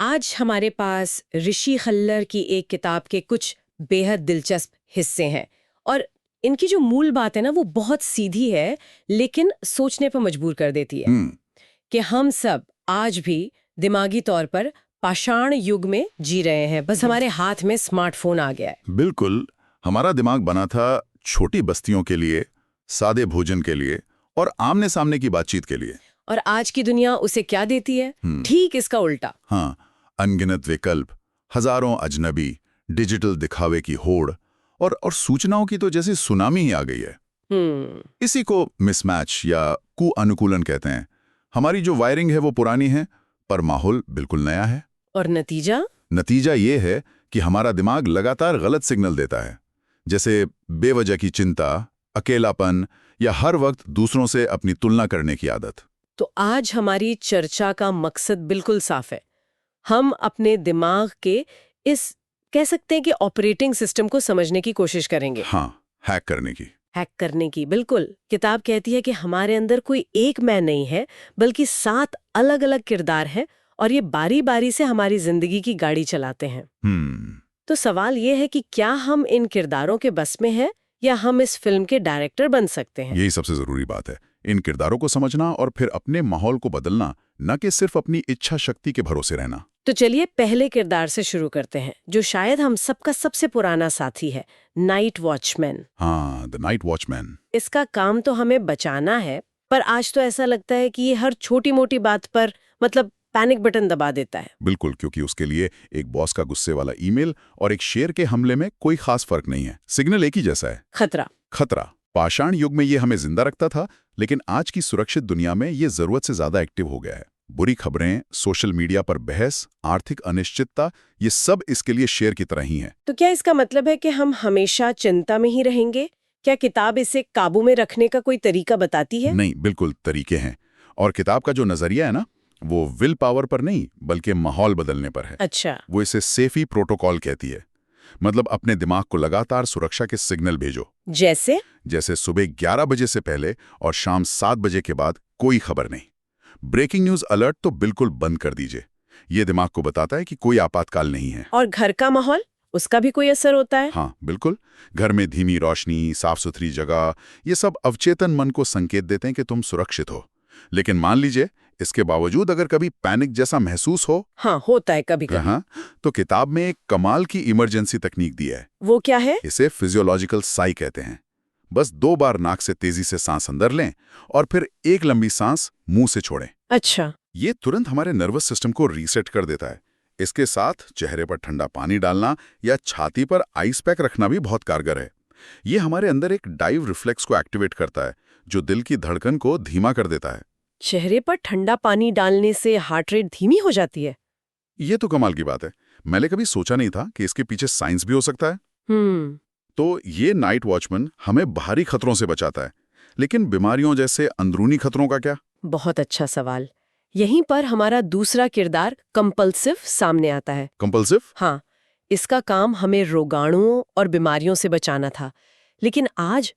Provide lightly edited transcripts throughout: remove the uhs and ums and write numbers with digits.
आज हमारे पास ऋषि खल्लर की एक किताब के कुछ बेहद दिलचस्प हिस्से हैं और इनकी जो मूल बात है ना वो बहुत सीधी है लेकिन सोचने पर मजबूर कर देती है कि हम सब आज भी दिमागी तौर पर पाषाण युग में जी रहे हैं, बस हमारे हाथ में स्मार्टफोन आ गया है। बिल्कुल। हमारा दिमाग बना था छोटी बस्तियों के लिए, सादे भोजन के लिए और आमने सामने की बातचीत के लिए। और आज की दुनिया उसे क्या देती है? ठीक इसका उल्टा। हाँ, अनगिनत विकल्प, हजारों अजनबी, डिजिटल दिखावे की होड़ और सूचनाओं की तो जैसे सुनामी ही आ गई है। इसी को मिसमैच या कुअनुकूलन कहते हैं। हमारी जो वायरिंग है वो पुरानी है, पर माहौल बिल्कुल नया है। और नतीजा ये है कि हमारा दिमाग लगातार गलत सिग्नल देता है, जैसे बेवजह की चिंता, अकेलापन या हर वक्त दूसरों से अपनी तुलना करने की आदत। तो आज हमारी चर्चा का मकसद बिल्कुल साफ है। हम अपने दिमाग के इस कह सकते हैं कि ऑपरेटिंग सिस्टम को समझने की कोशिश करेंगे। हाँ, हैक करने की। बिल्कुल। किताब कहती है कि हमारे अंदर कोई एक मैं नहीं है, बल्कि 7 अलग अलग किरदार हैं और ये बारी बारी से हमारी जिंदगी की गाड़ी चलाते हैं। तो सवाल ये है कि क्या हम इन किरदारों के बस में हैं या हम इस फिल्म के डायरेक्टर बन सकते हैं? यही सबसे जरूरी बात है, इन किरदारों को समझना और फिर अपने माहौल को बदलना, न कि सिर्फ अपनी इच्छा शक्ति के भरोसे रहना। तो चलिए पहले किरदार से शुरू करते हैं, जो शायद हम सबका सबसे पुराना साथी है, नाइट वॉचमैन। हाँ, द नाइट वॉचमैन। इसका काम तो हमें बचाना है, पर आज तो ऐसा लगता है कि ये हर छोटी मोटी बात पर पैनिक बटन दबा देता है। बिल्कुल, क्योंकि उसके लिए एक बॉस का गुस्से वाला ईमेल और एक शेर के हमले में कोई खास फर्क नहीं है। सिग्नल एक ही जैसा है, खतरा। पाषाण युग में ये हमें जिंदा रखता था, लेकिन आज की सुरक्षित दुनिया में ये जरूरत से ज्यादा एक्टिव हो गया है। बुरी खबरें, सोशल मीडिया पर बहस, आर्थिक अनिश्चितता, ये सब इसके लिए शेर की तरह ही है। तो क्या इसका मतलब है कि हम हमेशा चिंता में ही रहेंगे? क्या किताब इसे काबू में रखने का कोई तरीका बताती है? नहीं, बिल्कुल तरीके हैं। और किताब का जो नजरिया है ना, वो विल पावर पर नहीं बल्कि माहौल बदलने पर है। अच्छा। वो इसे सेफी प्रोटोकॉल कहती है। मतलब अपने दिमाग को लगातार सुरक्षा के सिग्नल भेजो। जैसे सुबह 11 बजे से पहले और शाम 7 बजे के बाद कोई खबर नहीं। ब्रेकिंग न्यूज अलर्ट तो बिल्कुल बंद कर दीजिए। ये दिमाग को बताता है कि कोई आपातकाल नहीं है। और घर का माहौल, उसका भी कोई असर होता है? हाँ, बिल्कुल। घर में धीमी रोशनी, साफ सुथरी जगह, ये सब अवचेतन मन को संकेत देते हैं कि तुम सुरक्षित हो। लेकिन मान लीजिए इसके बावजूद अगर कभी पैनिक जैसा महसूस हो, हाँ, होता है कभी कभी, हाँ, तो किताब में एक कमाल की इमरजेंसी तकनीक दी है। वो क्या है? इसे फिजियोलॉजिकल साई कहते हैं। बस 2 बार नाक से तेजी से सांस अंदर लें और फिर एक लंबी सांस मुंह से छोड़ें। अच्छा। ये तुरंत हमारे नर्वस सिस्टम को रीसेट कर देता है। इसके साथ चेहरे पर ठंडा पानी डालना या छाती पर आइस पैक रखना भी बहुत कारगर है। ये हमारे अंदर एक डाइव रिफ्लेक्स को एक्टिवेट करता है, जो दिल की धड़कन को धीमा कर देता है। चेहरे पर ठंडा पानी डालने से हार्ट रेट धीमी हो जाती है? ये तो कमाल की बात है। मैंने कभी सोचा नहीं था कि इसके पीछे साइंस भी हो सकता है। तो ये नाइट वॉचमैन हमें बाहरी खतरों से बचाता है, लेकिन बीमारियों जैसे अंदरूनी खतरों का क्या? बहुत अच्छा सवाल। यहीं पर हमारा दूसरा किरदार कंपल्सिव सामने आता है। कंपल्सिव? हाँ, इसका काम हमें रोगाणुओं और बीमारियों से बचाना था, लेकिन आज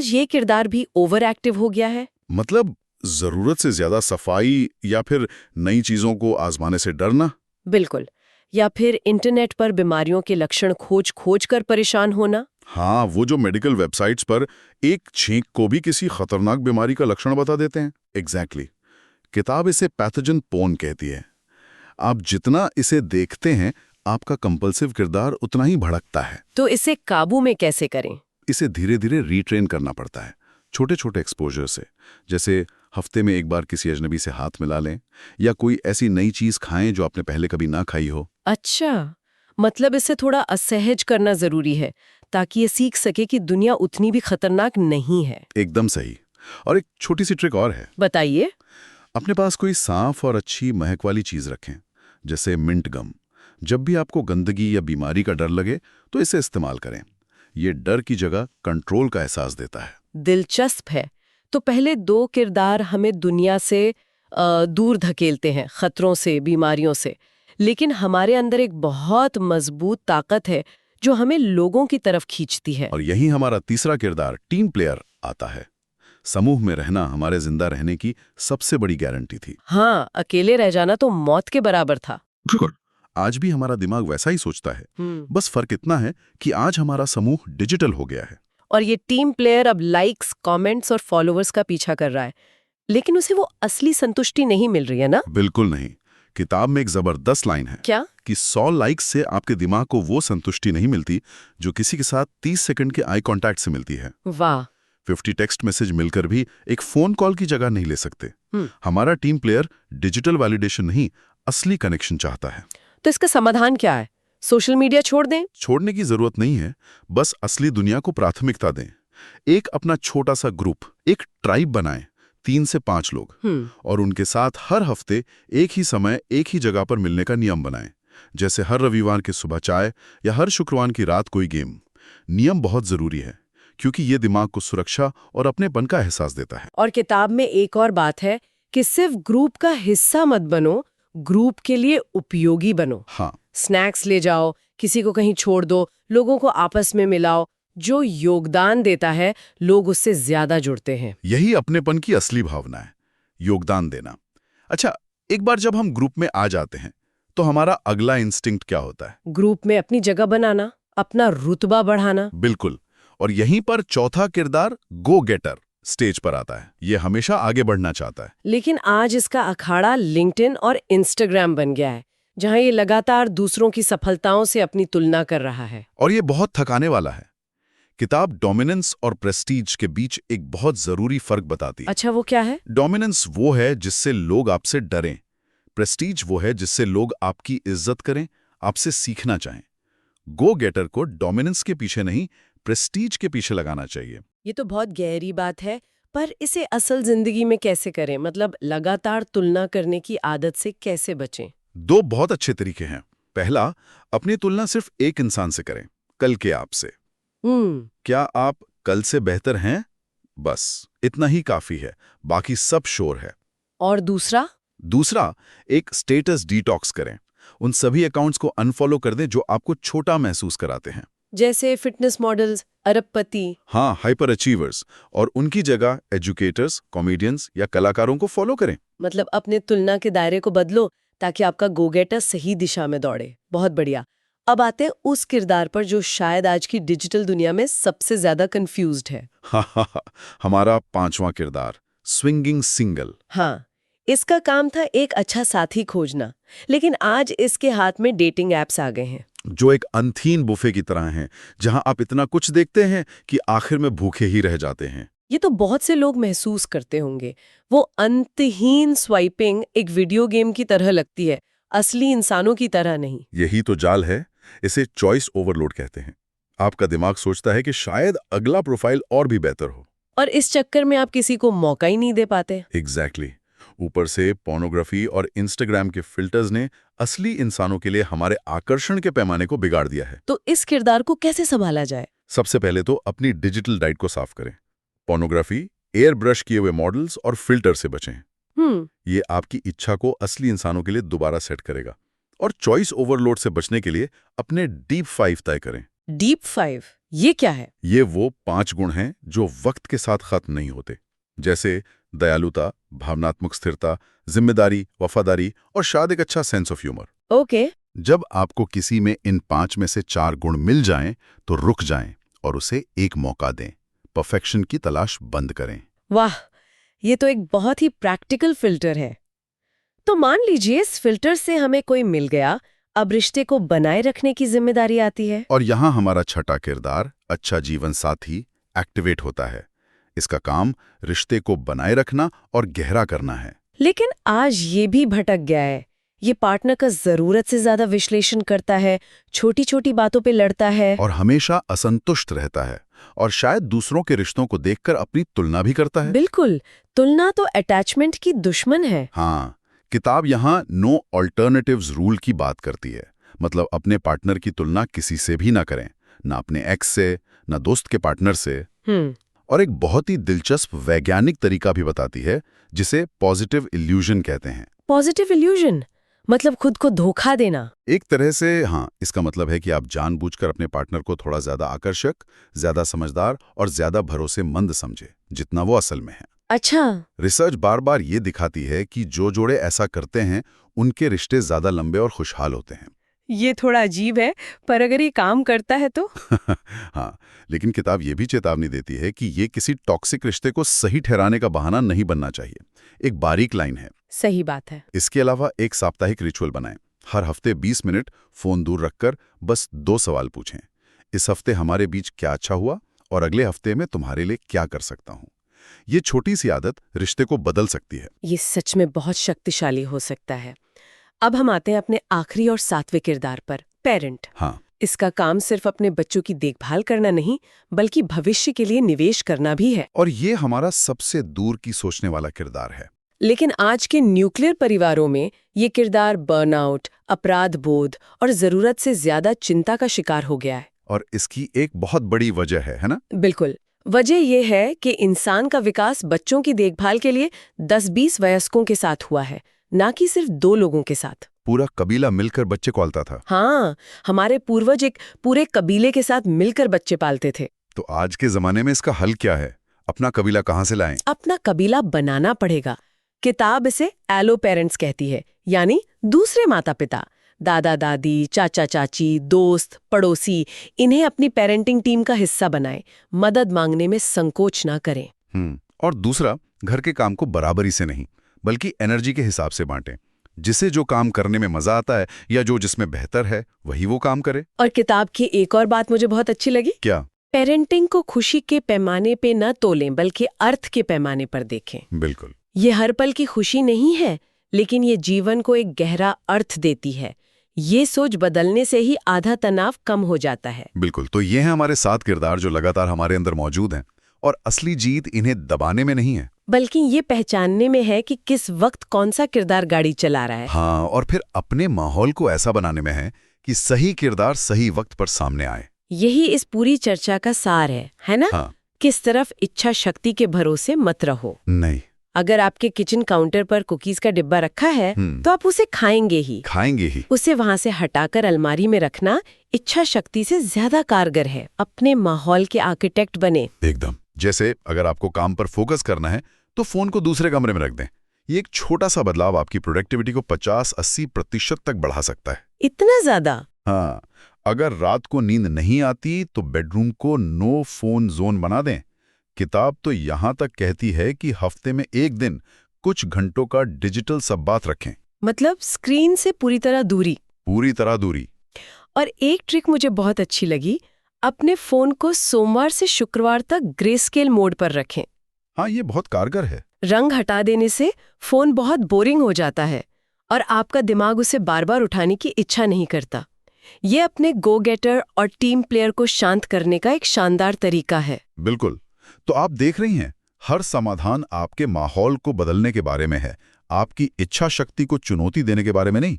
ये किरदार भी ओवर एक्टिव हो गया है। मतलब जरूरत से ज्यादा सफाई या फिर नई चीजों को आजमाने से डरना? बिल्कुल। या फिर इंटरनेट पर बीमारियों के लक्षण खोज कर परेशान होना। हाँ, वो जो मेडिकल वेबसाइट्स पर एक छींक को भी किसी खतरनाक बीमारी का लक्षण बता देते हैं। एग्जैक्टली। किताब इसे पैथोजन पोन कहती है। आप जितना इसे देखते हैं, आपका कंपल्सिव किरदार उतना ही भड़कता है। तो इसे काबू में कैसे करें? इसे धीरे धीरे रीट्रेन करना पड़ता है, छोटे छोटे एक्सपोजर से। जैसे हफ्ते में एक बार किसी अजनबी से हाथ मिला लें या कोई ऐसी नई चीज खाएं जो आपने पहले कभी ना खाई हो। अच्छा, मतलब इसे थोड़ा असहज करना जरूरी है ताकि ये सीख सके कि दुनिया उतनी भी खतरनाक नहीं है। एकदम सही। और एक छोटी सी ट्रिक और है। बताइए। अपने पास कोई साफ और अच्छी महक वाली चीज रखें, जैसे मिंट गम। जब भी आपको गंदगी या बीमारी का डर लगे तो इसे इस्तेमाल करें। ये डर की जगह कंट्रोल का एहसास देता है। दिलचस्प है। तो पहले 2 किरदार हमें दुनिया से दूर धकेलते हैं, खतरों से, बीमारियों से, लेकिन हमारे अंदर एक बहुत मजबूत ताकत है जो हमें लोगों की तरफ खींचती है। और यही हमारा तीसरा किरदार, टीम प्लेयर, आता है। समूह में रहना हमारे जिंदा रहने की सबसे बड़ी गारंटी थी। हाँ, अकेले रह जाना तो मौत के बराबर था। शुक्र, आज भी हमारा दिमाग वैसा ही सोचता है। बस फर्क इतना है कि आज हमारा समूह डिजिटल हो गया है। और ये टीम प्लेयर अब लाइक्स, कमेंट्स और फॉलोअर्स का पीछा कर रहा है, लेकिन उसे वो असली संतुष्टि नहीं मिल रही है ना? बिल्कुल नहीं। किताब में एक जबरदस्त लाइन है क्या? कि 100 लाइक्स से आपके दिमाग को वो संतुष्टि नहीं मिलती जो किसी के साथ 30 सेकंड के आई कांटेक्ट से मिलती है। वाह। 50 टेक्स्ट मैसेज मिलकर भी एक फोन कॉल की जगह नहीं ले सकते। हमारा टीम प्लेयर डिजिटल वैलिडेशन नहीं, असली कनेक्शन चाहता है। तो इसका समाधान क्या है? सोशल मीडिया छोड़ दें? छोड़ने की जरूरत नहीं है, बस असली दुनिया को प्राथमिकता दें। एक अपना छोटा सा ग्रुप, एक ट्राइब बनाएं, 3 से 5 लोग, और उनके साथ हर हफ्ते एक ही समय एक ही जगह पर मिलने का नियम बनाएं। जैसे हर रविवार की सुबह चाय या हर शुक्रवार की रात कोई गेम। नियम बहुत जरूरी है क्योंकि ये दिमाग को सुरक्षा और अपनेपन का एहसास देता है। और किताब में एक और बात है कि सिर्फ ग्रुप का हिस्सा मत बनो, ग्रुप के लिए उपयोगी बनो। हाँ, स्नैक्स ले जाओ, किसी को कहीं छोड़ दो, लोगों को आपस में मिलाओ। जो योगदान देता है, लोग उससे ज्यादा जुड़ते हैं। यही अपनेपन की असली भावना है, योगदान देना। अच्छा, एक बार जब हम ग्रुप में आ जाते हैं तो हमारा अगला इंस्टिंक्ट क्या होता है? ग्रुप में अपनी जगह बनाना, अपना रुतबा बढ़ाना। बिल्कुल। और यहीं पर चौथा किरदार गो गेटर स्टेज पर आता है। ये हमेशा आगे बढ़ना चाहता है। लेकिन आज इसका अखाड़ा लिंक्डइन और इंस्टाग्राम बन गया है, जहां ये लगातार दूसरों की सफलताओं से अपनी तुलना कर रहा है। और ये बहुत थकाने वाला है। किताब डोमिनेंस और प्रेस्टीज के बीच एक बहुत जरूरी फर्क बताती है। अच्छा, वो क्या है? डोमिनेंस वो है जिससे लोग आपसे डरें। प्रेस्टीज वो है जिससे लोग आपकी इज्जत करें, आपसे सीखना चाहें। गो गेटर को डोमिनेंस के पीछे नहीं, प्रेस्टीज के पीछे लगाना चाहिए। ये तो बहुत गहरी बात है, पर इसे असल जिंदगी में कैसे करें? मतलब लगातार तुलना करने की आदत से कैसे बचें? 2 बहुत अच्छे तरीके हैं। पहला, अपनी तुलना सिर्फ एक इंसान से करें, कल के आप से। क्या आप कल से बेहतर हैं? बस इतना ही काफी है, बाकी सब शोर है। और दूसरा? दूसरा, एक स्टेटस डिटॉक्स करें। उन सभी अकाउंट्स को अनफॉलो कर दें जो आपको छोटा महसूस कराते हैं। जैसे फिटनेस मॉडल्स, अरबपति। हाँ, हाइपर अचीवर्स। और उनकी जगह एजुकेटर्स, कॉमेडियंस या कलाकारों को फॉलो करें। मतलब अपने तुलना के दायरे को बदलो ताकि आपका गो गेटर सही दिशा में दौड़े। बहुत बढ़िया। अब आते हैं उस किरदार पर जो शायद आज की डिजिटल दुनिया में सबसे ज्यादा कंफ्यूज्ड है। हमारा 5वां किरदार, स्विंगिंग सिंगल। हाँ, इसका काम था एक अच्छा साथी खोजना, लेकिन आज इसके हाथ में डेटिंग एप्स आ गए हैं जो एक अनथीन बुफे की तरह हैं, जहां आप इतना कुछ देखते हैं कि आखिर में भूखे ही रह जाते हैं। ये तो बहुत से लोग महसूस करते होंगे। वो अंतहीन स्वाइपिंग एक वीडियो गेम की तरह लगती है, असली इंसानों की तरह नहीं। यही तो जाल है। इसे चॉइस ओवरलोड कहते हैं। आपका दिमाग सोचता है कि शायद अगला प्रोफाइल और भी बेहतर हो, और इस चक्कर में आप किसी को मौका ही नहीं दे पाते। एग्जैक्टली। ऊपर से पोर्नोग्राफी और इंस्टाग्राम के फिल्टर्स ने असली इंसानों के लिए हमारे आकर्षण के पैमाने को बिगाड़ दिया है। तो इस किरदार को कैसे संभाला जाए? सबसे पहले तो अपनी डिजिटल डाइट को साफ करें। पोर्नोग्राफी, एयर ब्रश किए हुए मॉडल्स और फिल्टर से बचें। ये आपकी इच्छा को असली इंसानों के लिए दोबारा सेट करेगा। और चॉइस ओवरलोड से बचने के लिए अपने डीप 5 तय करें। डीप 5 ये क्या है? ये वो 5 गुण हैं जो वक्त के साथ खत्म नहीं होते, जैसे दयालुता, भावनात्मक स्थिरता, जिम्मेदारी, वफादारी और शायद एक अच्छा सेंस ऑफ ह्यूमर। ओके। जब आपको किसी में इन 5 में से 4 गुण मिल जाएं तो रुक जाएं और उसे एक मौका दें। परफेक्शन की तलाश बंद करें। वाह, ये तो एक बहुत ही प्रैक्टिकल फिल्टर है। तो मान लीजिए इस फिल्टर से हमें कोई मिल गया, अब रिश्ते को बनाए रखने की जिम्मेदारी आती है। और यहाँ हमारा छठा किरदार, अच्छा जीवन साथी, एक्टिवेट होता है। इसका काम रिश्ते को बनाए रखना और गहरा करना है। लेकिन आज ये भी भटक गया है। ये पार्टनर का जरूरत से ज्यादा विश्लेषण करता है, छोटी छोटी बातों पे लड़ता है और हमेशा असंतुष्ट रहता है, और शायद दूसरों के रिश्तों को देखकर अपनी तुलना भी करता है। बिल्कुल, तुलना तो अटैचमेंट की दुश्मन है। हाँ, किताब यहाँ नो ऑल्टरनेटिव्स रूल की बात करती है। मतलब अपने पार्टनर की तुलना किसी से भी ना करें, ना अपने एक्स से, ना दोस्त के पार्टनर से। और एक बहुत ही दिलचस्प वैज्ञानिक तरीका भी बताती है जिसे पॉजिटिव इल्यूजन कहते हैं। पॉजिटिव इल्यूजन मतलब खुद को धोखा देना। एक तरह से हाँ, इसका मतलब है कि आप जानबूझकर अपने पार्टनर को थोड़ा ज्यादा आकर्षक, ज्यादा समझदार और ज्यादा भरोसेमंद समझे, जितना वो असल में है। अच्छा। रिसर्च बार बार ये दिखाती है कि जो जोड़े ऐसा करते हैं उनके रिश्ते ज्यादा लंबे और खुशहाल होते हैं। ये थोड़ा अजीब है, पर अगर ये काम करता है तो हाँ, लेकिन किताब ये भी चेतावनी देती है कि ये किसी टॉक्सिक रिश्ते को सही ठहराने का बहाना नहीं बनना चाहिए। एक बारीक लाइन है। सही बात है। इसके अलावा एक साप्ताहिक रिचुअल बनाएं। हर हफ्ते 20 मिनट फोन दूर रखकर बस 2 सवाल पूछें। इस हफ्ते हमारे बीच क्या अच्छा हुआ और अगले हफ्ते में तुम्हारे लिए क्या कर सकता हूँ। ये छोटी सी आदत रिश्ते को बदल सकती है। ये सच में बहुत शक्तिशाली हो सकता है। अब हम आते हैं अपने आखिरी और 7वें किरदार पर, पेरेंट। हाँ, इसका काम सिर्फ अपने बच्चों की देखभाल करना नहीं, बल्कि भविष्य के लिए निवेश करना भी है। और ये हमारा सबसे दूर की सोचने वाला किरदार है। लेकिन आज के न्यूक्लियर परिवारों में ये किरदार बर्नआउट, अपराध बोध और जरूरत से ज्यादा चिंता का शिकार हो गया है। और इसकी एक बहुत बड़ी वजह है ना? बिल्कुल। वजह यह है कि इंसान का विकास बच्चों की देखभाल के लिए 10-20 वयस्कों के साथ हुआ है, ना कि सिर्फ 2 लोगों के साथ। पूरा कबीला मिलकर बच्चे पालता था। हाँ, हमारे पूर्वज एक पूरे कबीले के साथ मिलकर बच्चे पालते थे। तो आज के जमाने में इसका हल क्या है? अपना कबीला कहाँ से लाएं? अपना कबीला बनाना पड़ेगा। किताब इसे एलो पेरेंट्स कहती है, यानी दूसरे माता पिता, दादा दादी, चाचा चाची, दोस्त, पड़ोसी, इन्हें अपनी पेरेंटिंग टीम का हिस्सा बनाएं, मदद मांगने में संकोच ना करें। और दूसरा, घर के काम को बराबरी से नहीं, बल्कि एनर्जी के हिसाब से बांटें। जिसे जो काम करने में मजा आता है या जो जिसमें बेहतर है वही वो काम करे। और किताब की एक और बात मुझे बहुत अच्छी लगी। क्या? पेरेंटिंग को खुशी के पैमाने पे न तोलें, बल्कि अर्थ के पैमाने पर देखें। बिल्कुल। ये हर पल की खुशी नहीं है, लेकिन ये जीवन को एक गहरा अर्थ देती है। ये सोच बदलने से ही आधा तनाव कम हो जाता है। बिल्कुल। तो ये हैं हमारे 7 किरदार जो लगातार हमारे अंदर मौजूद हैं, और असली जीत इन्हें दबाने में नहीं है, बल्कि ये पहचानने में है कि किस वक्त कौन सा किरदार गाड़ी चला रहा है। हाँ, और फिर अपने माहौल को ऐसा बनाने में है कि सही किरदार सही वक्त पर सामने आए। यही इस पूरी चर्चा का सार है ना? हाँ। किस तरफ इच्छा शक्ति के भरोसे मत रहो। नहीं। अगर आपके किचन काउंटर पर कुकीज का डिब्बा रखा है तो आप उसे खाएंगे ही। उसे वहां से हटाकर अलमारी में रखना इच्छा शक्ति से ज्यादा कारगर है। अपने माहौल के आर्किटेक्ट बने। एकदम। जैसे अगर आपको काम पर फोकस करना है तो फोन को दूसरे कमरे में रख दें। ये एक छोटा सा बदलाव आपकी प्रोडक्टिविटी को 50-80% तक बढ़ा सकता है। इतना ज्यादा? हाँ। अगर रात को नींद नहीं आती तो बेडरूम को नो फोन जोन बना दें। किताब तो यहां तक कहती है कि हफ्ते में 1 दिन कुछ घंटों का डिजिटल संवाद रखें। मतलब स्क्रीन से पूरी तरह दूरी? पूरी तरह दूरी। और एक ट्रिक मुझे बहुत अच्छी लगी, अपने फोन को सोमवार से शुक्रवार तक ग्रे स्केल मोड पर रखें। हाँ, ये बहुत कारगर है। रंग हटा देने से फोन बहुत बोरिंग हो जाता है और आपका दिमाग उसे बार बार उठाने की इच्छा नहीं करता। ये अपने गो गेटर और टीम प्लेयर को शांत करने का एक शानदार तरीका है। बिल्कुल। तो आप देख रही हैं, हर समाधान आपके माहौल को बदलने के बारे में है, आपकी इच्छा शक्ति को चुनौती देने के बारे में नहीं।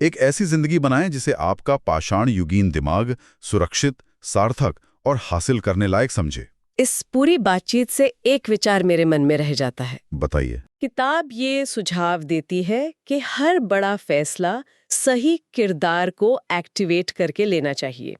एक ऐसी जिंदगी बनाएं जिसे आपका पाषाण युगीन दिमाग सुरक्षित, सार्थक और हासिल करने लायक समझे। इस पूरी बातचीत से एक विचार मेरे मन में रह जाता है। बताइए। किताब ये सुझाव देती है कि हर बड़ा फैसला सही किरदार को एक्टिवेट करके लेना चाहिए।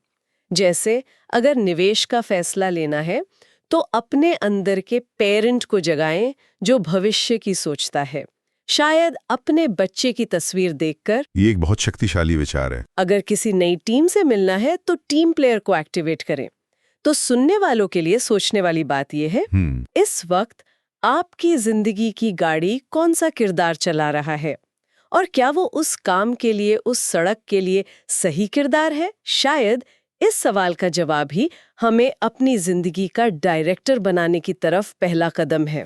जैसे अगर निवेश का फैसला लेना है तो अपने अंदर के पेरेंट को जगाएं जो भविष्य की सोचता है। शायद अपने बच्चे की तस्वीर देखकर। ये एक बहुत शक्तिशाली विचार है। अगर किसी नई टीम से मिलना है तो टीम प्लेयर को एक्टिवेट करें। तो सुनने वालों के लिए सोचने वाली बात यह है, इस वक्त आपकी जिंदगी की गाड़ी कौन सा किरदार चला रहा है और क्या वो उस काम के लिए, उस सड़क के लिए सही किरदार है? शायद इस सवाल का जवाब ही हमें अपनी जिंदगी का डायरेक्टर बनाने की तरफ पहला कदम है।